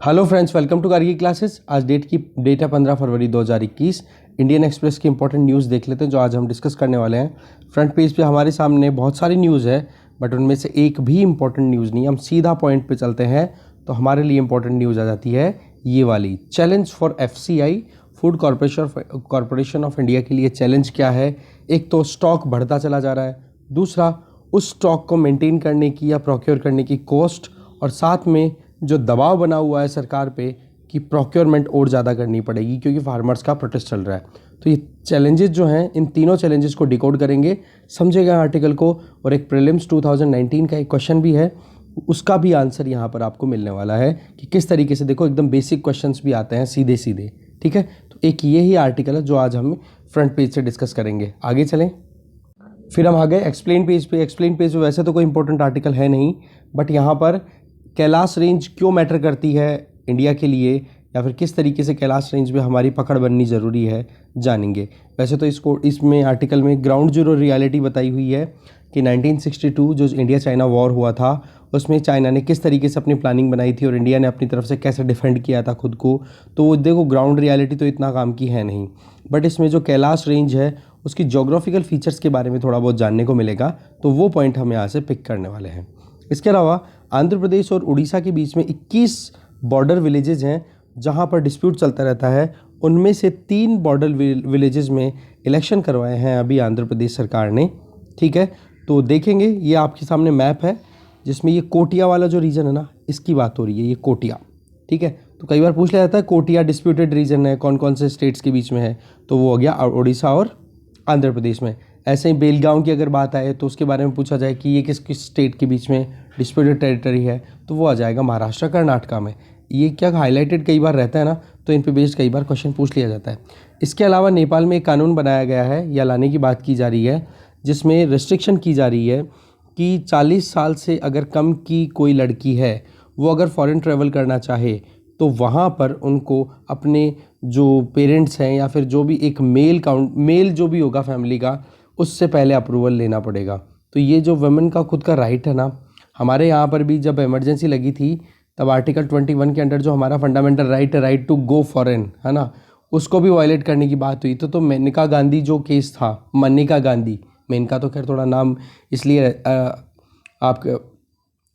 Hello friends, welcome to कारगी classes. आज date है 15 फरवरी 2021। इंडियन एक्सप्रेस की इंपॉर्टेंट न्यूज़ देख लेते हैं जो आज हम डिस्कस करने वाले हैं। फ्रंट पेज पे हमारे सामने बहुत सारी न्यूज़ है, बट उनमें से एक भी इंपॉर्टेंट न्यूज़ नहीं। हम सीधा पॉइंट पे चलते हैं तो हमारे लिए इंपॉर्टेंट न्यूज़ आ जाती है ये वाली। Challenge for FCI, food corporation of India के लिए चैलेंज क्या है? एक तो स्टॉक बढ़ता चला जा रहा है, दूसरा उस स्टॉक को मेंटेन करने की या प्रोक्योर करने की कॉस्ट, और साथ में जो दबाव बना हुआ है सरकार पे कि प्रोक्योरमेंट और ज़्यादा करनी पड़ेगी क्योंकि फार्मर्स का प्रोटेस्ट चल रहा है। तो ये चैलेंजेस जो हैं, इन तीनों चैलेंजेस को डिकोड करेंगे, समझेगा आर्टिकल को। और एक प्रीलिम्स 2019 का एक क्वेश्चन भी है, उसका भी आंसर यहाँ पर आपको मिलने वाला है कि किस तरीके से। देखो, एकदम बेसिक क्वेश्चंस भी आते हैं सीधे सीधे, ठीक है। तो एक ये ही आर्टिकल है जो आज हम फ्रंट पेज से डिस्कस करेंगे। आगे चलें। फिर हम आ गए एक्सप्लेन पेज पे। एक्सप्लेन पेज पे वैसे तो कोई इंपॉर्टेंट आर्टिकल है नहीं, बट यहाँ पर कैलाश रेंज क्यों मैटर करती है इंडिया के लिए, या फिर किस तरीके से कैलाश रेंज में हमारी पकड़ बननी ज़रूरी है, जानेंगे। वैसे तो इसमें आर्टिकल में ग्राउंड जीरो रियलिटी बताई हुई है कि 1962 जो इंडिया चाइना वॉर हुआ था, उसमें चाइना ने किस तरीके से अपनी प्लानिंग बनाई थी और इंडिया ने अपनी तरफ से कैसे डिफेंड किया था खुद को। तो वो देखो, ग्राउंड रियलिटी तो इतना काम की है नहीं, बट इसमें जो कैलाश रेंज है उसकी जोग्राफिकल फीचर्स के बारे में थोड़ा बहुत जानने को मिलेगा। तो वो पॉइंट हम यहाँ से पिक करने वाले हैं। इसके अलावा आंध्र प्रदेश और उड़ीसा के बीच में 21 बॉर्डर विलेजेस हैं जहाँ पर डिस्प्यूट चलता रहता है। उनमें से 3 बॉर्डर विलेजेस में इलेक्शन करवाए हैं अभी आंध्र प्रदेश सरकार ने, ठीक है। तो देखेंगे, ये आपके सामने मैप है जिसमें ये कोटिया वाला जो रीजन है ना, इसकी बात हो रही है, ये कोटिया, ठीक है। तो कई बार पूछ लिया जाता है कोटिया डिस्प्यूटेड रीजन है, कौन कौन से स्टेट्स के बीच में है, तो वो हो गया उड़ीसा और आंध्र प्रदेश में। ऐसे ही बेलगांव की अगर बात आए तो उसके बारे में पूछा जाए कि ये किस किस स्टेट के बीच में डिस्प्यूटेड टेरिटरी है, तो वो आ जाएगा महाराष्ट्र कर्नाटका में। ये क्या हाईलाइटेड कई बार रहता है ना, तो इन पे बेस्ड कई बार क्वेश्चन पूछ लिया जाता है। इसके अलावा नेपाल में एक कानून बनाया गया है या लाने की बात की जा रही है, जिसमें रिस्ट्रिक्शन की जा रही है कि 40 साल से अगर कम की कोई लड़की है, वो अगर फॉरेन ट्रैवल करना चाहे तो वहाँ पर उनको अपने जो पेरेंट्स हैं या फिर जो भी एक मेल जो भी होगा फैमिली का, उससे पहले अप्रूवल लेना पड़ेगा। तो ये जो वुमेन का खुद का राइट है ना, हमारे यहाँ पर भी जब इमरजेंसी लगी थी तब आर्टिकल 21 के अंडर जो हमारा fundamental right to go foreign है ना, उसको भी वायलेट करने की बात हुई। तो मेनका गांधी जो केस था, मनिका गांधी, मेनका तो खैर थोड़ा नाम इसलिए आपका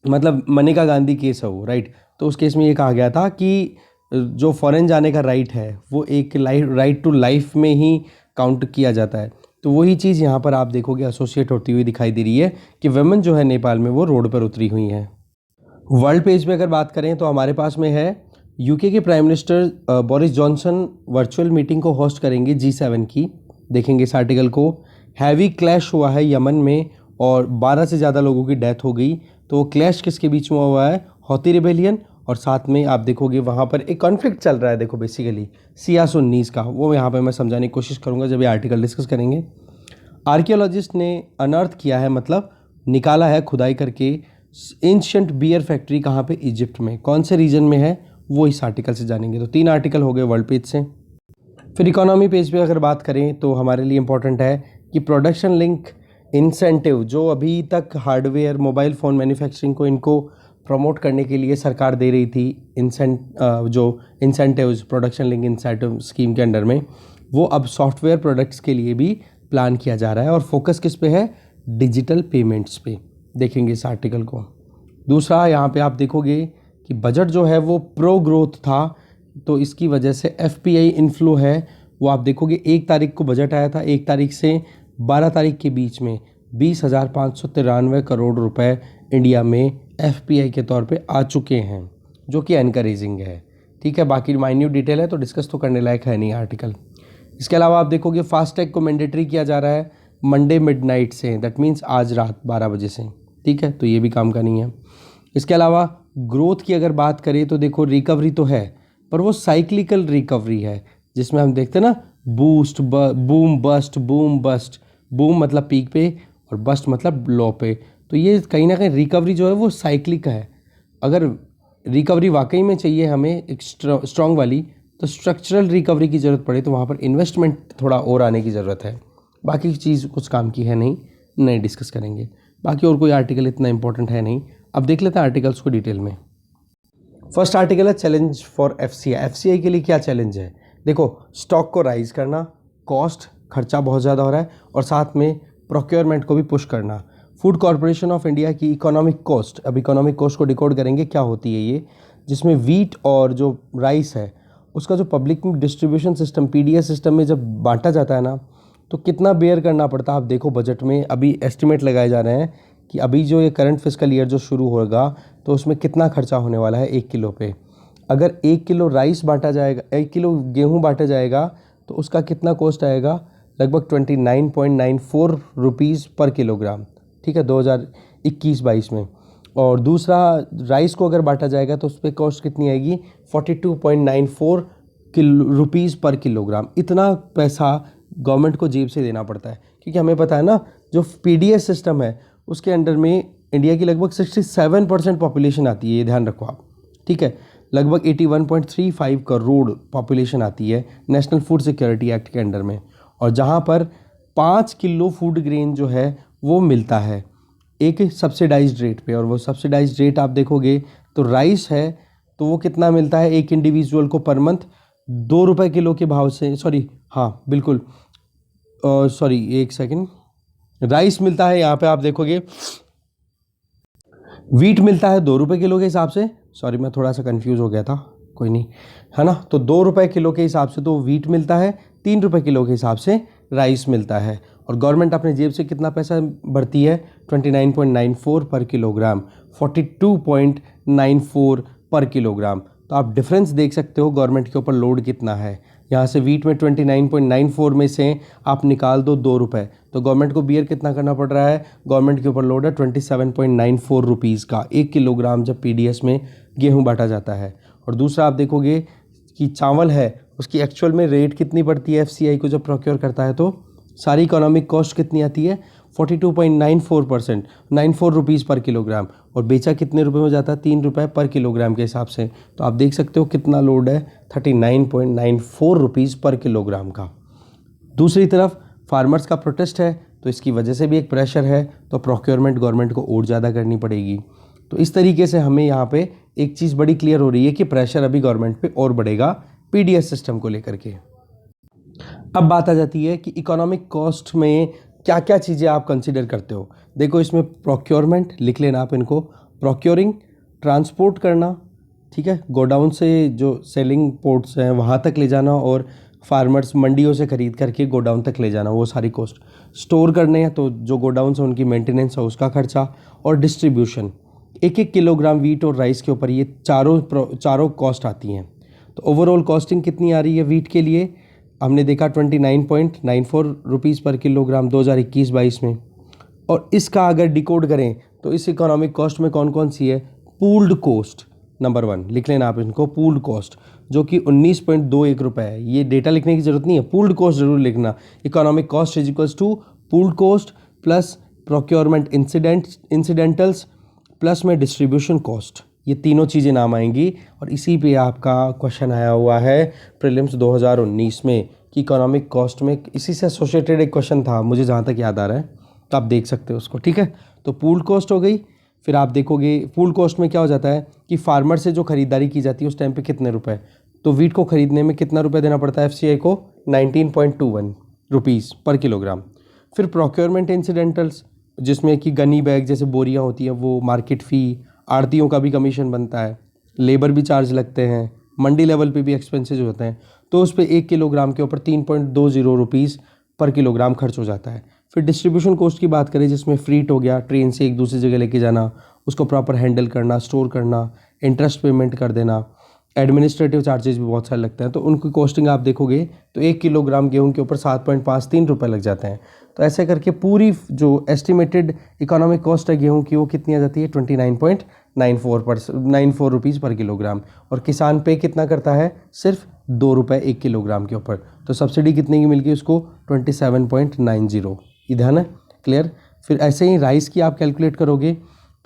मतलब मनिका गांधी केस है वो, राइट। तो उस केस में ये कहा गया था कि जो फॉरेन जाने का राइट है वो एक राइट टू लाइफ में ही काउंट किया जाता है। तो वही चीज़ यहाँ पर आप देखोगे एसोसिएट होती हुई दिखाई दे रही है कि वुमेन जो है नेपाल में वो रोड पर उतरी हुई हैं। वर्ल्ड पेज पे अगर बात करें तो हमारे पास में है यूके के prime minister Boris Johnson virtual meeting को होस्ट करेंगे G7 की। देखेंगे इस आर्टिकल को। हैवी क्लैश हुआ है यमन में और 12 से ज़्यादा लोगों की डेथ हो गई। तो क्लैश किसके बीच में हुआ है? हौती रिबेलियन, और साथ में आप देखोगे वहाँ पर एक कॉन्फ्लिक्ट चल रहा है, देखो बेसिकली सिया सुन्नीस का। वो यहाँ पे मैं समझाने की कोशिश करूँगा जब ये आर्टिकल डिस्कस करेंगे। आर्कियोलॉजिस्ट ने अनअर्थ किया है, मतलब निकाला है खुदाई करके, एंशिएंट बियर फैक्ट्री कहाँ पे? इजिप्ट में। कौन से रीजन में है वो इस आर्टिकल से जानेंगे। तो 3 आर्टिकल हो गए वर्ल्ड पेज से। फिर इकोनॉमी पेज पे अगर बात करें तो हमारे लिए इंपॉर्टेंट है कि प्रोडक्शन लिंक इंसेंटिव जो अभी तक हार्डवेयर मोबाइल फ़ोन मैन्युफैक्चरिंग को इनको प्रमोट करने के लिए सरकार दे रही थी, जो incentives production link incentive scheme के अंडर में, वो अब सॉफ्टवेयर प्रोडक्ट्स के लिए भी प्लान किया जा रहा है। और फोकस किस पे है? डिजिटल पेमेंट्स पे। देखेंगे इस आर्टिकल को। दूसरा, यहाँ पे आप देखोगे कि बजट जो है वो प्रो ग्रोथ था, तो इसकी वजह से FPI इनफ्लो है वो आप देखोगे 1 तारीख को बजट आया था, 1 तारीख से 12 तारीख के बीच में 20,593 करोड़ रुपए इंडिया में FPI के तौर पे आ चुके हैं, जो कि एनकरेजिंग है, ठीक है। बाकी माइन्यूट डिटेल है तो डिस्कस तो करने लायक है नहीं आर्टिकल। इसके अलावा आप देखोगे फास्टैग को मैंडेटरी किया जा रहा है मंडे मिडनाइट से, दैट मीन्स आज रात 12 बजे से, ठीक है। तो ये भी काम का नहीं है। इसके अलावा ग्रोथ की अगर बात करें तो देखो रिकवरी तो है, पर वो साइक्लिकल रिकवरी है, जिसमें हम देखते हैं ना boost boom bust boom bust. Boom मतलब पीक पे और बस्ट मतलब लो पे। तो ये कहीं ना कहीं रिकवरी जो है वो साइक्लिक है। अगर रिकवरी वाकई में चाहिए हमें एक स्ट्रॉन्ग वाली, तो स्ट्रक्चरल रिकवरी की ज़रूरत पड़े तो वहाँ पर इन्वेस्टमेंट थोड़ा और आने की ज़रूरत है। बाकी चीज़ कुछ काम की है नहीं डिस्कस करेंगे। बाकी और कोई आर्टिकल इतना इंपॉर्टेंट है नहीं। अब देख लेते हैं आर्टिकल्स को डिटेल में। फर्स्ट आर्टिकल है चैलेंज फॉर एफसीआई। एफसीआई के लिए क्या चैलेंज है? देखो, स्टॉक को राइज करना, कॉस्ट खर्चा बहुत ज़्यादा हो रहा है, और साथ में प्रोक्योरमेंट को भी पुश करना। फूड कॉरपोरेशन ऑफ इंडिया की इकोनॉमिक कॉस्ट, अब इकोनॉमिक कॉस्ट को डिकोड करेंगे क्या होती है ये, जिसमें वीट और जो राइस है उसका जो public distribution system PDS system में जब बांटा जाता है ना, तो कितना बेयर करना पड़ता है। आप देखो बजट में अभी एस्टिमेट लगाए जा रहे हैं कि अभी जो ये करंट फिस्कल ईयर जो शुरू होगा तो उसमें कितना खर्चा होने वाला है 1 किलो पे। अगर 1 किलो राइस बांटा जाएगा, 1 किलो गेहूँ बांटा जाएगा, तो उसका कितना कॉस्ट आएगा? लगभग 29.94 रुपीज़ पर किलोग्राम, ठीक है, 2021-22 में। और दूसरा, राइस को अगर बांटा जाएगा तो उस पर कॉस्ट कितनी आएगी? 42.94 रुपीज़ पर किलोग्राम। इतना पैसा गवर्नमेंट को जेब से देना पड़ता है, क्योंकि हमें पता है ना, जो पीडीएस सिस्टम है उसके अंडर में इंडिया की लगभग 67% पॉपुलेशन आती है, ये ध्यान रखो आप, ठीक है। लगभग 81.35 करोड़ पॉपुलेशन आती है नेशनल फूड सिक्योरिटी एक्ट के अंडर में, और जहाँ पर 5 किलो फूड ग्रेन जो है वो मिलता है एक सब्सिडाइज्ड रेट पे। और वो सब्सिडाइज्ड रेट आप देखोगे तो राइस है तो वो कितना मिलता है एक इंडिविजुअल को पर मंथ? 2 रुपये किलो के भाव से, सॉरी, हाँ बिल्कुल, सॉरी एक सेकेंड, राइस मिलता है यहाँ पे आप देखोगे, वीट मिलता है 2 रुपये किलो के हिसाब से, सॉरी मैं थोड़ा सा कंफ्यूज हो गया था, कोई नहीं, है ना। तो 2 रुपये किलो के हिसाब से तो वीट मिलता है, 3 रुपये किलो के हिसाब से राइस मिलता है, और गवर्नमेंट अपने जेब से कितना पैसा भरती है? 29.94 पर किलोग्राम, 42.94 पर किलोग्राम। तो आप डिफरेंस देख सकते हो गवर्नमेंट के ऊपर लोड कितना है। यहाँ से वीट में 29.94 में से आप निकाल दो 2 रुपये, तो गवर्नमेंट को बियर कितना करना पड़ रहा है? गवर्नमेंट के ऊपर लोड है 27.94 रुपीज़ का 1 किलोग्राम जब पीडीएस में गेहूं बांटा जाता है। और दूसरा आप देखोगे कि चावल है, उसकी एक्चुअल में रेट कितनी पड़ती है एफसीआई को जब प्रोक्योर करता है, तो सारी इकोनॉमिक कॉस्ट कितनी आती है? 42.94%, 94 रुपीज़ पर किलोग्राम, और बेचा कितने रुपए में जाता है? 3 रुपये पर किलोग्राम के हिसाब से। तो आप देख सकते हो कितना लोड है, 39.94 रुपीज़ पर किलोग्राम का। दूसरी तरफ फार्मर्स का प्रोटेस्ट है, तो इसकी वजह से भी एक प्रेशर है, तो प्रोक्योरमेंट गवर्नमेंट को और ज़्यादा करनी पड़ेगी। तो इस तरीके से हमें यहाँ पे एक चीज़ बड़ी क्लियर हो रही है कि प्रेशर अभी गवर्नमेंट पे और बढ़ेगा पीडीएस सिस्टम को लेकर के। अब बात आ जाती है कि इकोनॉमिक कॉस्ट में क्या क्या चीज़ें आप कंसीडर करते हो। देखो, इसमें प्रोक्योरमेंट लिख लेना आप इनको, प्रोक्योरिंग, ट्रांसपोर्ट करना, ठीक है, गोडाउन से जो सेलिंग पोर्ट्स हैं वहाँ तक ले जाना, और फार्मर्स मंडियों से ख़रीद करके गोडाउन तक ले जाना, वो सारी कॉस्ट। स्टोर करने हैं तो जो गोडाउन है उनकी मेंटेनेंस है उसका खर्चा, और डिस्ट्रीब्यूशन। 1-1 किलोग्राम वीट और राइस के ऊपर ये चारों कॉस्ट आती हैं। तो ओवरऑल कॉस्टिंग कितनी आ रही है वीट के लिए? हमने देखा 29.94 रुपीज़ पर किलोग्राम 2021-22 में। और इसका अगर डिकोड करें तो इस इकोनॉमिक कॉस्ट में कौन कौन सी है? पूल्ड कॉस्ट नंबर 1 लिख लेना आप इनको, पूल्ड कॉस्ट, जो कि 19.21 रुपये है। ये डेटा लिखने की ज़रूरत नहीं है, पूल्ड कॉस्ट जरूर लिखना। Economic cost is equals to pooled cost plus procurement incidentals plus में डिस्ट्रीब्यूशन कॉस्ट, ये तीनों चीज़ें नाम आएंगी। और इसी पे आपका क्वेश्चन आया हुआ है प्रीलिम्स 2019 में कि इकोनॉमिक कॉस्ट में, इसी से एसोसिएटेड एक क्वेश्चन था मुझे जहाँ तक याद आ रहा है, तो आप देख सकते हो उसको, ठीक है। तो पूल्ड कॉस्ट हो गई। फिर आप देखोगे पूल्ड कॉस्ट में क्या हो जाता है कि फार्मर से जो खरीदारी की जाती है उस टाइम पे कितने रुपए, तो वीट को खरीदने में कितना रुपए देना पड़ता है एफसीआई को? 19.21 रुपीज़ पर किलोग्राम। फिर प्रोक्योरमेंट इंसिडेंटल्स, जिसमें कि गनी बैग जैसे बोरियां होती हैं, वो मार्केट फ़ी, आड़तियों का भी कमीशन बनता है, लेबर भी चार्ज लगते हैं, मंडी लेवल पे भी एक्सपेंसेस होते हैं, तो उस पर 1 किलोग्राम के ऊपर 3.20 रुपीज़ पर किलोग्राम खर्च हो जाता है। फिर डिस्ट्रीब्यूशन कॉस्ट की बात करें, जिसमें फ्रीट हो गया, ट्रेन से एक दूसरी जगह लेके जाना, उसको प्रॉपर हैंडल करना, स्टोर करना, इंटरेस्ट पेमेंट कर देना, एडमिनिस्ट्रेटिव चार्जेस भी बहुत सारे लगते हैं। तो उनकी कॉस्टिंग आप देखोगे तो 1 किलोग्राम गेहूं के ऊपर 7.53 रुपये लग जाते हैं। तो ऐसे करके पूरी जो एस्टिमेटेड इकोनॉमिक कॉस्ट है गेहूं की, वो कितनी आ जाती है? 29.94 रुपीज़ पर किलोग्राम। और किसान पे कितना करता है? सिर्फ 2 रुपये 1 किलोग्राम के ऊपर। तो सब्सिडी कितने की मिल गई उसको? 27.90। ये ध्यान है, क्लियर। फिर ऐसे ही राइस की आप कैलकुलेट करोगे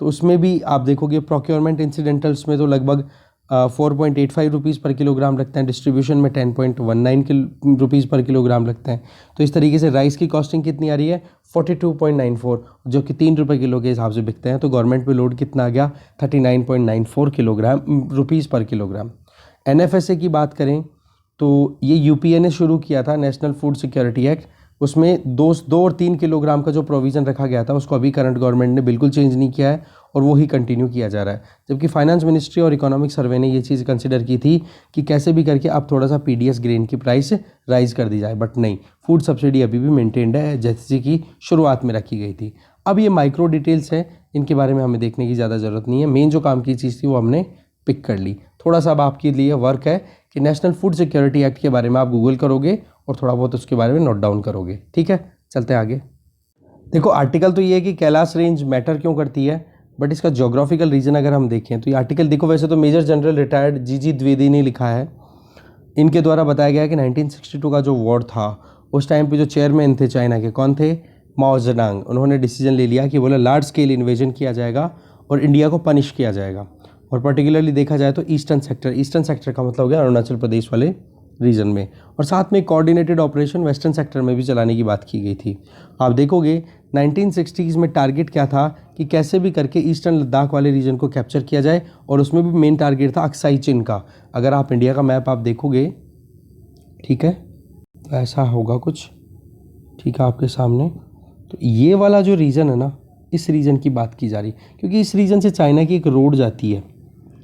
तो उसमें भी आप देखोगे प्रोक्योरमेंट इंसिडेंटल्स में तो लगभग 4.85 पर किलोग्राम रखते हैं, डिस्ट्रीब्यूशन में 10.19 रुपीज़ पर किलोग्राम रखते हैं। तो इस तरीके से राइस की कॉस्टिंग कितनी आ रही है 42.94, जो कि 3 रुपये किलो के हिसाब से बिकते हैं। तो गवर्नमेंट पे लोड कितना आ गया 39.94 रुपीज़ पर किलोग्राम। NFSA की बात करें तो ये यूपीए ने शुरू किया था, नेशनल फूड सिक्योरिटी एक्ट। उसमें 2 और 3 किलोग्राम का जो प्रोविज़न रखा गया था उसको अभी करंट गवर्नमेंट ने बिल्कुल चेंज नहीं किया है और वो ही कंटिन्यू किया जा रहा है। जबकि फाइनेंस मिनिस्ट्री और इकोनॉमिक सर्वे ने ये चीज़ कंसिडर की थी कि कैसे भी करके अब थोड़ा सा PDS ग्रेन की प्राइस राइज कर दी जाए, बट नहीं, फूड सब्सिडी अभी भी मेंटेन्ड है जैसे कि शुरुआत में रखी गई थी। अब ये माइक्रो डिटेल्स है, इनके बारे में हमें देखने की ज़्यादा ज़रूरत नहीं है। मेन जो काम की चीज़ थी वो हमने पिक कर ली। थोड़ा सा अब आपके लिए वर्क है कि नेशनल फूड सिक्योरिटी एक्ट के बारे में आप गूगल करोगे और थोड़ा बहुत उसके बारे में नोट डाउन करोगे। ठीक है, चलते हैं आगे। देखो आर्टिकल तो ये है कि कैलाश रेंज मैटर क्यों करती है, बट इसका ज्योग्राफिकल रीजन अगर हम देखें तो ये आर्टिकल देखो, वैसे तो major general retired GG Dwivedi ने लिखा है। इनके द्वारा बताया गया है कि 1962 का जो वॉर था उस टाइम पे जो चेयरमैन थे चाइना के, कौन थे, माओ जेडुंग। उन्होंने डिसीजन ले लिया कि बोला लार्ज स्केल इन्वेजन किया जाएगा और इंडिया को पनिश किया जाएगा। और पर्टिकुलरली देखा जाए तो ईस्टर्न सेक्टर का मतलब हो गया अरुणाचल प्रदेश वाले रीजन में, और साथ में कोऑर्डिनेटेड ऑपरेशन वेस्टर्न सेक्टर में भी चलाने की बात की गई थी। आप देखोगे 1960s में टारगेट क्या था कि कैसे भी करके ईस्टर्न लद्दाख वाले रीजन को कैप्चर किया जाए, और उसमें भी मेन टारगेट था अक्साई चिन का। अगर आप इंडिया का मैप आप देखोगे, ठीक है, तो ऐसा होगा कुछ, ठीक है, आपके सामने। तो ये वाला जो रीजन है ना, इस रीजन की बात की जा रही, क्योंकि इस रीजन से चाइना की एक रोड जाती है,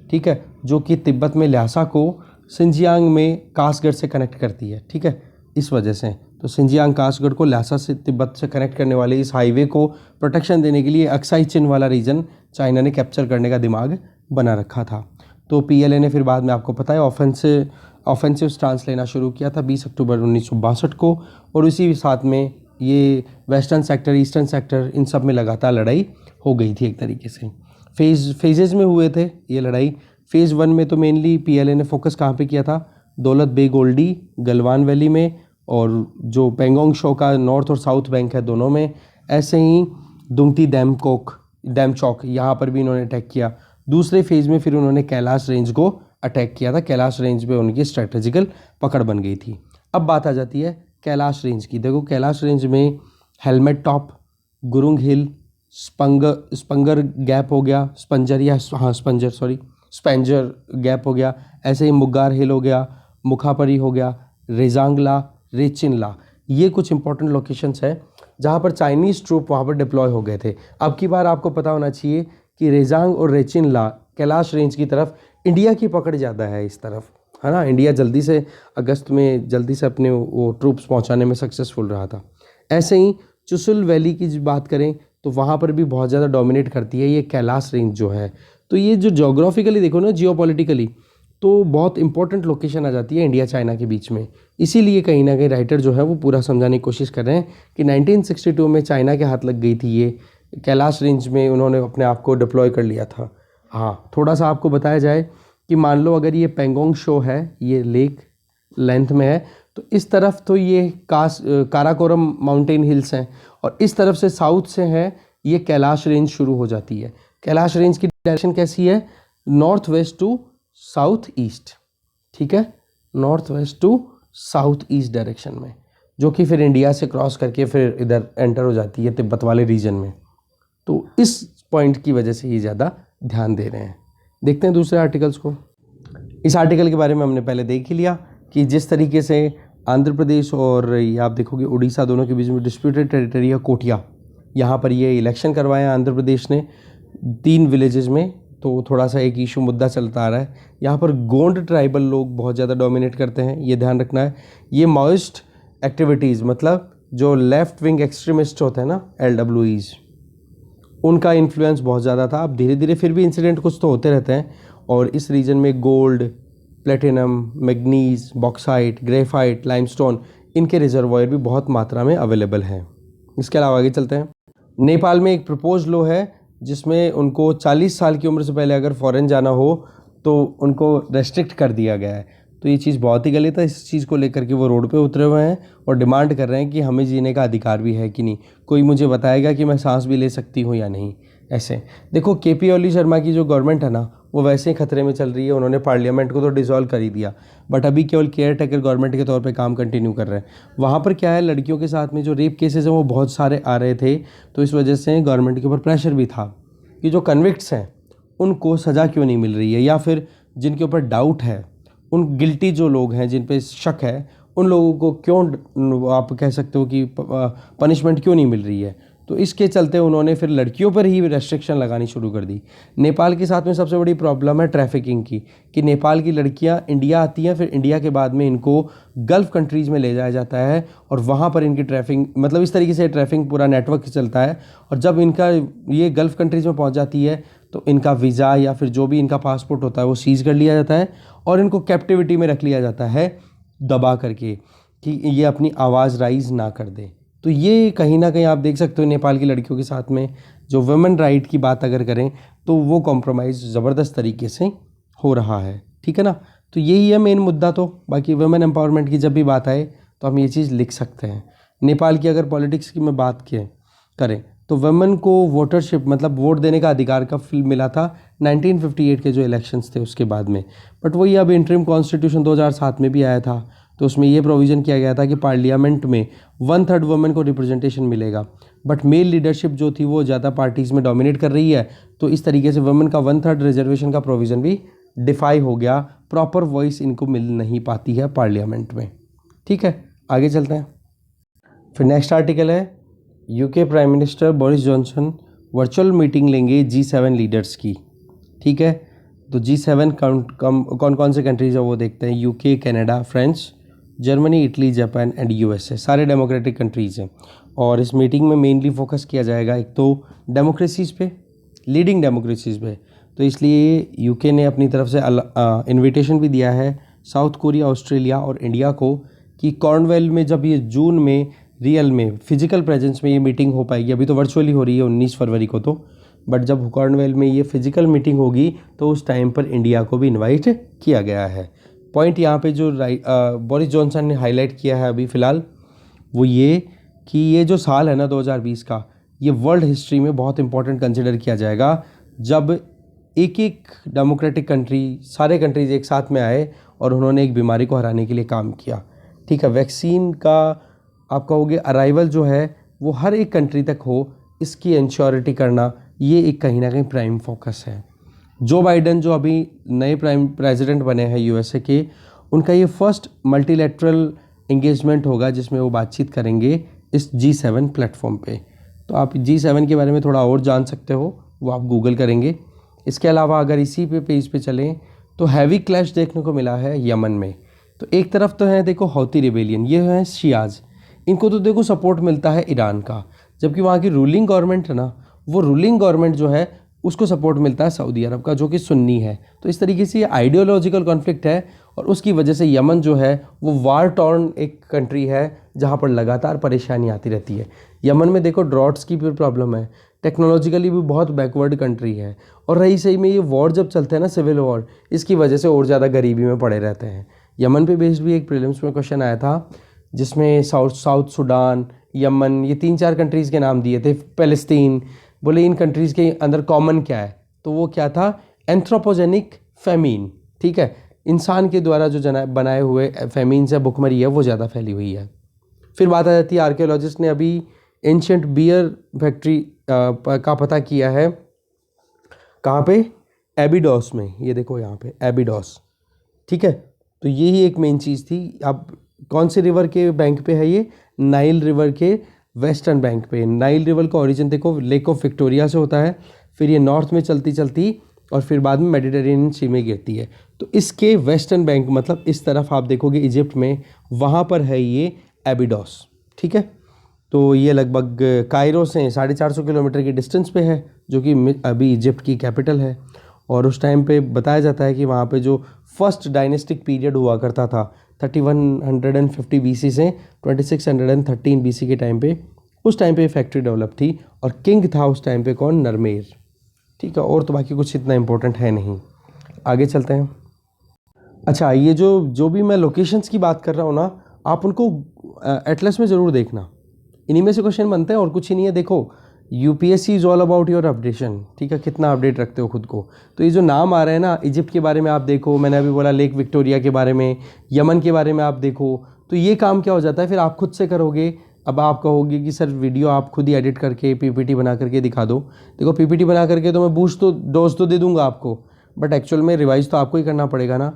ठीक है, जो कि तिब्बत में ल्हासा को सिंजियांग में कासगढ़ से कनेक्ट करती है। ठीक है, इस वजह से तो सिंजियांग कासगढ़ को ल्हासा से तिब्बत से कनेक्ट करने वाले इस हाईवे को प्रोटेक्शन देने के लिए अक्साई चिन वाला रीजन चाइना ने कैप्चर करने का दिमाग बना रखा था। तो PLA ने फिर बाद में आपको पता है ऑफेंसिव स्टांस लेना शुरू किया था 20 अक्टूबर 1962 को, और उसी साथ में ये वेस्टर्न सेक्टर, ईस्टर्न सेक्टर, इन सब में लगातार लड़ाई हो गई थी। एक तरीके से फेजेज में हुए थे ये लड़ाई। फेज़ 1 में तो मेनली PLA ने फोकस कहाँ पे किया था, दौलत बेग ओल्डी, गलवान वैली में, और जो पेंगोंग शो का नॉर्थ और साउथ बैंक है दोनों में। ऐसे ही दुमती डैम चौक यहाँ पर भी इन्होंने अटैक किया। दूसरे फेज़ में फिर उन्होंने कैलाश रेंज को अटैक किया था। कैलाश रेंज पे उनकी स्ट्रेटेजिकल पकड़ बन गई थी। अब बात आ जाती है कैलाश रेंज की। देखो कैलाश रेंज में हेलमेट टॉप, गुरुंग हिल, स्पंगर गैप हो गया, स्पेंजर गैप हो गया, ऐसे ही मुग्गार हिल हो गया, मुखापरी हो गया, रेजांगला, रेचिनला, ये कुछ इंपॉर्टेंट लोकेशंस है जहाँ पर चाइनीज़ ट्रूप वहाँ पर डिप्लॉय हो गए थे। अब की बार आपको पता होना चाहिए कि रेजांग और रेचिनला कैलाश रेंज की तरफ इंडिया की पकड़ ज़्यादा है इस तरफ, है ना। इंडिया जल्दी से अगस्त में जल्दी से अपने वो ट्रूप्स पहुँचाने में सक्सेसफुल रहा था। ऐसे ही चुशुल वैली की बात करें तो वहाँ पर भी बहुत ज़्यादा डोमिनेट करती है ये कैलाश रेंज जो है। तो ये जो ज्योग्राफिकली देखो ना, जियोपॉलिटिकली तो बहुत इंपॉर्टेंट लोकेशन आ जाती है इंडिया चाइना के बीच में। इसीलिए कहीं ना कहीं राइटर जो है वो पूरा समझाने की कोशिश कर रहे हैं कि 1962 में चाइना के हाथ लग गई थी ये कैलाश रेंज में, उन्होंने अपने आप को डिप्लॉय कर लिया था। हाँ, थोड़ा सा आपको बताया जाए कि मान लो अगर ये पेंगोंग शो है, ये लेक लेंथ में है, तो इस तरफ तो ये काराकोरम माउंटेन हिल्स हैं, और इस तरफ से साउथ से है ये कैलाश रेंज शुरू हो जाती है। कैलाश रेंज की डायरेक्शन कैसी है, north west to south east, ठीक है, north west to south east direction में, जो कि फिर इंडिया से क्रॉस करके फिर इधर एंटर हो जाती है तिब्बत वाले रीजन में। तो इस पॉइंट की वजह से ये ज़्यादा ध्यान दे रहे हैं। देखते हैं दूसरे आर्टिकल्स को। इस आर्टिकल के बारे में हमने पहले देख ही लिया कि जिस तरीके से आंध्र प्रदेश और ये आप देखोगे उड़ीसा दोनों के बीच में डिस्प्यूटेड टेरिटरी है कोटिया, यहाँ पर ये इलेक्शन करवाया आंध्र प्रदेश ने 3 विलेजेस में। तो थोड़ा सा एक इशू मुद्दा चलता आ रहा है, यहाँ पर गोंड ट्राइबल लोग बहुत ज़्यादा डोमिनेट करते हैं, ये ध्यान रखना है। ये माओइस्ट एक्टिविटीज़, मतलब जो लेफ्ट विंग एक्सट्रीमिस्ट होते हैं ना, LWEs, उनका इन्फ्लुएंस बहुत ज़्यादा था। अब धीरे धीरे फिर भी इंसिडेंट कुछ तो होते रहते हैं, और इस रीजन में gold, platinum, manganese, bauxite, graphite, limestone, इनके रिजर्वायर भी बहुत मात्रा में अवेलेबल हैं। इसके अलावा आगे चलते हैं। नेपाल में एक प्रपोज लॉ है जिसमें उनको 40 साल की उम्र से पहले अगर फॉरेन जाना हो तो उनको रेस्ट्रिक्ट कर दिया गया है। तो ये चीज़ बहुत ही गलत है। इस चीज़ को लेकर के वो रोड पे उतरे हुए हैं और डिमांड कर रहे हैं कि हमें जीने का अधिकार भी है कि नहीं, कोई मुझे बताएगा कि मैं सांस भी ले सकती हूँ या नहीं। ऐसे देखो केपी ओली शर्मा की जो गवर्नमेंट है ना वो वैसे ही खतरे में चल रही है। उन्होंने पार्लियामेंट को तो डिसॉल्व कर ही दिया, बट अभी केवल केयर टेकर गवर्नमेंट के तौर पे काम कंटिन्यू कर रहे हैं। वहाँ पर क्या है, लड़कियों के साथ में जो रेप केसेस हैं वो बहुत सारे आ रहे थे, तो इस वजह से गवर्नमेंट के ऊपर प्रेशर भी था कि जो कन्विक्ट्स हैं उनको सज़ा क्यों नहीं मिल रही है, या फिर जिनके ऊपर डाउट है, उन गिल्टी जो लोग हैं जिन पे शक है, उन लोगों को क्यों आप कह सकते हो कि पनिशमेंट क्यों नहीं मिल रही है। तो इसके चलते उन्होंने फिर लड़कियों पर ही रेस्ट्रिक्शन लगानी शुरू कर दी। नेपाल के साथ में सबसे बड़ी प्रॉब्लम है ट्रैफिकिंग की, कि नेपाल की लड़कियां इंडिया आती हैं, फिर इंडिया के बाद में इनको गल्फ़ कंट्रीज़ में ले जाया जाता है और वहाँ पर इनकी ट्रैफिंग, मतलब इस तरीके से ट्रैफिंग पूरा नेटवर्क चलता है। और जब इनका ये गल्फ़ कंट्रीज़ में पहुँच जाती है तो इनका वीज़ा या फिर जो भी इनका पासपोर्ट होता है वो सीज़ कर लिया जाता है और इनको कैप्टिविटी में रख लिया जाता है दबा करके, कि ये अपनी आवाज़ राइज़ ना कर दे। तो ये कहीं ना कहीं आप देख सकते हो नेपाल की लड़कियों के साथ में जो वुमेन राइट की बात अगर करें तो वो कॉम्प्रोमाइज़ ज़बरदस्त तरीके से हो रहा है, ठीक है ना। तो यही है मेन मुद्दा। तो बाकी वुमेन एम्पावरमेंट की जब भी बात आए तो हम ये चीज़ लिख सकते हैं। नेपाल की अगर पॉलिटिक्स की मैं बात करें तो वुमेन को वोटरशिप, मतलब वोट देने का अधिकार कब मिला था, 1958 के जो इलेक्शंस थे उसके बाद में। बट वही अब इंटरिम कॉन्स्टिट्यूशन 2007 में भी आया था, तो उसमें ये प्रोविज़न किया गया था कि पार्लियामेंट में 1/3 वुमेन को रिप्रेजेंटेशन मिलेगा। बट मेल लीडरशिप जो थी वो ज़्यादा पार्टीज़ में डोमिनेट कर रही है, तो इस तरीके से वुमेन का 1/3 रिजर्वेशन का प्रोविज़न भी डिफाई हो गया। प्रॉपर वॉइस इनको मिल नहीं पाती है पार्लियामेंट में, ठीक है। आगे चलते हैं। फिर नेक्स्ट आर्टिकल है, UK prime minister Boris Johnson virtual meeting लेंगे G7 लीडर्स की, ठीक है। तो G7 कौन कौन से कंट्रीज़ है वो देखते हैं। UK, Canada, France, Germany, Italy, Japan and USA, सारे डेमोक्रेटिक कंट्रीज़ हैं। और इस मीटिंग में मेनली फोकस किया जाएगा एक तो डेमोक्रेसीज़ पे, लीडिंग डेमोक्रेसीज़ पे। तो इसलिए यूके ने अपनी तरफ से इनविटेशन भी दिया है साउथ कोरिया, ऑस्ट्रेलिया और इंडिया को कि कॉर्नवेल में जब ये जून में रियल में फिजिकल प्रेजेंस में ये मीटिंग हो पाएगी, अभी तो वर्चुअली हो रही है 19 फरवरी को, तो बट जब कॉर्नवेल में ये फिजिकल मीटिंग होगी तो उस टाइम पर इंडिया को भी इनवाइट किया गया है। पॉइंट यहाँ पे जो बोरिस जॉनसन ने हाईलाइट किया है अभी फ़िलहाल वो ये कि ये जो साल है ना 2020 का, ये वर्ल्ड हिस्ट्री में बहुत इंपॉर्टेंट कंसिडर किया जाएगा, जब एक एक डेमोक्रेटिक कंट्री, सारे कंट्रीज एक साथ में आए और उन्होंने एक बीमारी को हराने के लिए काम किया, ठीक है। वैक्सीन का आप कहोगे अराइवल जो है वो हर एक कंट्री तक हो, इसकी इंश्योरिटी करना, ये एक कहीं ना कहीं प्राइम फोकस है। जो बाइडन जो अभी नए प्राइम प्रेसिडेंट बने हैं USA के, उनका ये फर्स्ट मल्टीलैटरल एंगेजमेंट होगा जिसमें वो बातचीत करेंगे इस G7 प्लेटफॉर्म पे। तो आप G7 के बारे में थोड़ा और जान सकते हो, वो आप गूगल करेंगे। इसके अलावा अगर इसी पे पेज पे चलें तो हैवी क्लैश देखने को मिला है यमन में। तो एक तरफ तो है देखो हौती रिबेलियन, ये है शियाज, इनको तो देखो सपोर्ट मिलता है ईरान का, जबकि वहाँ की रूलिंग गवर्नमेंट है ना, वो रूलिंग गवर्नमेंट जो है उसको सपोर्ट मिलता है सऊदी अरब का, जो कि सुन्नी है। तो इस तरीके से ये आइडियोलॉजिकल कॉन्फ्लिक्ट है और उसकी वजह से यमन जो है वो वार टॉर्न एक कंट्री है जहाँ पर लगातार परेशानी आती रहती है। यमन में देखो ड्रॉट्स की भी प्रॉब्लम है, टेक्नोलॉजिकली भी बहुत बैकवर्ड कंट्री है, और रही सही में ये वॉर जब चलते हैं ना, सिविल वॉर, इसकी वजह से और ज़्यादा गरीबी में पड़े रहते हैं। यमन पे बेस्ड भी एक प्रीलिम्स में क्वेश्चन आया था जिसमें साउथ सुडान, यमन, ये 3-4 कंट्रीज़ के नाम दिए थे, पैलेस्तीन, बोले इन कंट्रीज़ के अंदर कॉमन क्या है, तो वो क्या था, एंथ्रोपोजेनिक फेमीन, ठीक है। इंसान के द्वारा जो बनाए हुए फेमीन से भुखमरी है वो ज़्यादा फैली हुई है। फिर बात आ जाती है, आर्कियोलॉजिस्ट ने अभी एंशियंट बियर फैक्ट्री का पता किया है, कहाँ पे, एबिडोस में, ये देखो यहाँ पे एबिडोस, ठीक है। तो यही एक मेन चीज़ थी। अब कौन से रिवर के बैंक पे है ये, नाइल रिवर के वेस्टर्न बैंक पे। नाइल रिवर का ओरिजिन देखो लेक ऑफ विक्टोरिया से होता है, फिर ये नॉर्थ में चलती चलती और फिर बाद में मेडिटेरेनियन सी में गिरती है। तो इसके वेस्टर्न बैंक, मतलब इस तरफ आप देखोगे इजिप्ट में, वहाँ पर है ये एबिडोस, ठीक है। तो ये लगभग कायरो से 450 किलोमीटर की डिस्टेंस पे है, जो कि अभी इजिप्ट की कैपिटल है। और उस टाइम पे बताया जाता है कि वहाँ पे जो फर्स्ट डायनेस्टिक पीरियड हुआ करता था 3150 BC से 2613 BC के टाइम पे, उस टाइम पे फैक्ट्री डेवलप थी और किंग था उस टाइम पे कौन, नरमेर, ठीक है। और तो बाकी कुछ इतना इम्पोर्टेंट है नहीं। आगे चलते हैं। अच्छा, ये जो भी मैं लोकेशंस की बात कर रहा हूँ ना, आप उनको एटलस में ज़रूर देखना, इन्हीं में से क्वेश्चन बनते हैं और कुछ ही नहीं है। देखो UPSC is all about your updation, ठीक है, कितना अपडेट रखते हो खुद को। तो ये जो नाम आ रहे हैं ना, इजिप्ट के बारे में आप देखो, मैंने अभी बोला लेक विक्टोरिया के बारे में, यमन के बारे में आप देखो, तो ये काम क्या हो जाता है, फिर आप खुद से करोगे। अब आप कहोगे कि सर वीडियो आप खुद ही एडिट करके पीपीटी बना करके दिखा दो। देखो पीपीटी बना करके तो मैं बूस्ट तो डोज तो दे दूंगा आपको, बट एक्चुअल में रिवाइज तो आपको ही करना पड़ेगा ना।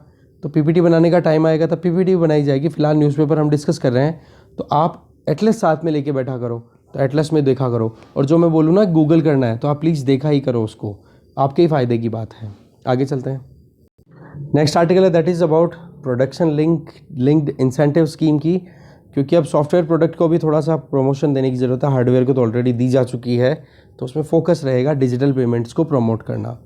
तो पीपीटी बनाने का टाइम आएगा तब पीपीटी बनाई जाएगी। फिलहाल न्यूज़पेपर हम डिस्कस कर रहे हैं, तो आप एटलीस्ट साथ में लेके बैठा करो, तो एटलस में देखा करो। और जो मैं बोलूँ ना गूगल करना है, तो आप प्लीज़ देखा ही करो उसको, आपके ही फ़ायदे की बात है। आगे चलते हैं। नेक्स्ट आर्टिकल है that is about production linked incentive scheme की, क्योंकि अब सॉफ्टवेयर प्रोडक्ट को भी थोड़ा सा प्रमोशन देने की ज़रूरत है। हार्डवेयर को तो ऑलरेडी दी जा चुकी है, तो उसमें फोकस रहेगा डिजिटल पेमेंट्स को प्रमोट करना।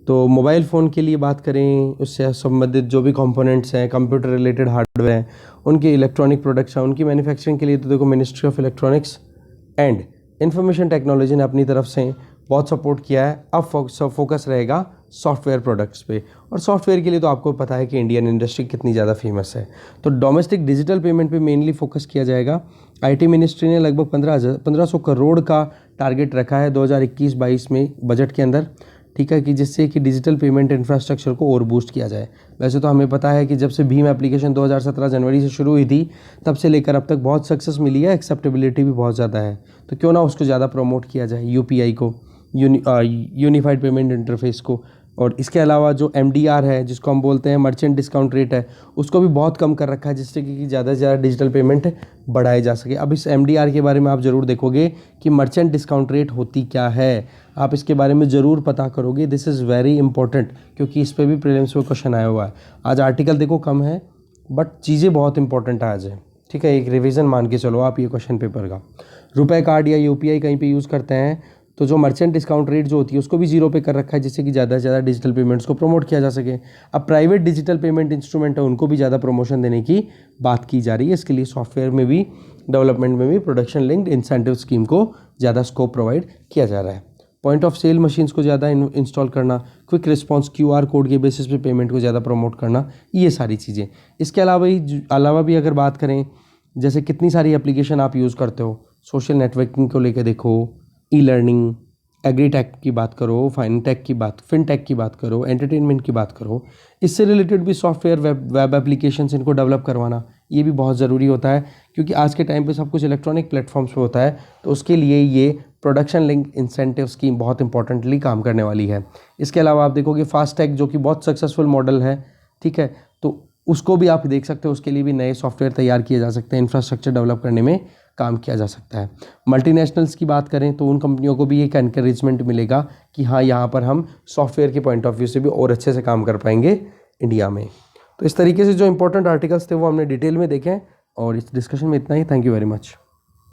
तो मोबाइल फ़ोन के लिए बात करें, उससे संबंधित जो भी कंपोनेंट्स हैं, कंप्यूटर रिलेटेड हार्डवेयर हैं, उनके इलेक्ट्रॉनिक प्रोडक्ट्स हैं, उनकी मैन्युफैक्चरिंग के लिए तो देखो ministry of electronics and information technology ने अपनी तरफ से बहुत सपोर्ट किया है। अब फोकस रहेगा सॉफ्टवेयर प्रोडक्ट्स पे, और सॉफ्टवेयर के लिए तो आपको पता है कि इंडियन इंडस्ट्री कितनी ज़्यादा फेमस है। तो डोमेस्टिक डिजिटल पेमेंट पे मेनली फोकस किया जाएगा। आईटी मिनिस्ट्री ने लगभग 1500 करोड़ का टारगेट रखा है 2021-22 में बजट के अंदर, ठीक है, कि जिससे कि डिजिटल पेमेंट इंफ्रास्ट्रक्चर को और बूस्ट किया जाए। वैसे तो हमें पता है कि जब से भीम एप्लीकेशन 2017 जनवरी से शुरू हुई थी, तब से लेकर अब तक बहुत सक्सेस मिली है, एक्सेप्टेबिलिटी भी बहुत ज़्यादा है। तो क्यों ना उसको ज़्यादा प्रमोट किया जाए, यूपीआई को, यूनिफाइड पेमेंट इंटरफेस को। और इसके अलावा जो एमडीआर है, जिसको हम बोलते हैं मर्चेंट डिस्काउंट रेट है, उसको भी बहुत कम कर रखा है, जिससे कि ज़्यादा से ज़्यादा डिजिटल पेमेंट बढ़ाए जा सके। अब इस एमडीआर के बारे में आप ज़रूर देखोगे कि मर्चेंट डिस्काउंट रेट होती क्या है, आप इसके बारे में ज़रूर पता करोगे। दिस इज़ वेरी इंपॉर्टेंट, क्योंकि इस पर भी प्रीलिम्स में क्वेश्चन आया हुआ है। आज आर्टिकल देखो कम है, बट चीज़ें बहुत इंपॉर्टेंट आज है, ठीक है, एक रिवीजन मान के चलो आप ये क्वेश्चन पेपर का। रुपए कार्ड या यूपीआई कहीं पे यूज़ करते हैं, तो जो मर्चेंट डिस्काउंट रेट जो होती है उसको भी जीरो पे कर रखा है, जिससे कि ज़्यादा से ज़्यादा डिजिटल पेमेंट्स को प्रमोट किया जा सके। अब प्राइवेट डिजिटल पेमेंट इंस्ट्रूमेंट है, उनको भी ज़्यादा प्रमोशन देने की बात की जा रही है। इसके लिए सॉफ्टवेयर में भी, डेवलपमेंट में भी प्रोडक्शन लिंक्ड इंसेंटिव स्कीम को ज़्यादा स्कोप प्रोवाइड किया जा रहा है। पॉइंट ऑफ सेल मशीन्स को ज़्यादा इंस्टॉल करना, क्विक रिस्पॉन्स क्यूआर कोड के बेसिस पे पेमेंट को ज़्यादा प्रमोट करना, ये सारी चीज़ें। इसके अलावा भी अगर बात करें, जैसे कितनी सारी एप्लीकेशन आप यूज़ करते हो, सोशल नेटवर्किंग को लेकर देखो, ई लर्निंग, एग्रीटेक की बात करो, फिनटेक की बात करो, एंटरटेनमेंट की बात करो, इससे रिलेटेड भी सॉफ्टवेयर वेब एप्लीकेशंस इनको डेवलप करवाना, ये भी बहुत ज़रूरी होता है, क्योंकि आज के टाइम पे सब कुछ इलेक्ट्रॉनिक प्लेटफॉर्म्स पे होता है। तो उसके लिए ये प्रोडक्शन लिंक इंसेंटिव स्कीम बहुत इंपॉर्टेंटली काम करने वाली है। इसके अलावा आप देखोगे फास्टैग, जो कि बहुत सक्सेसफुल मॉडल है, ठीक है, तो उसको भी आप देख सकते हो। उसके लिए भी नए सॉफ्टवेयर तैयार किए जा सकते हैं, इंफ्रास्ट्रक्चर डेवलप करने में काम किया जा सकता है। मल्टीनेशनल्स की बात करें तो उन कंपनियों को भी एक एनकरेजमेंट मिलेगा कि हाँ, यहाँ पर हम सॉफ्टवेयर के पॉइंट ऑफ व्यू से भी और अच्छे से काम कर पाएंगे इंडिया में। तो इस तरीके से जो इंपॉर्टेंट आर्टिकल्स थे वो हमने डिटेल में देखे, और इस डिस्कशन में इतना ही। Thank you very much.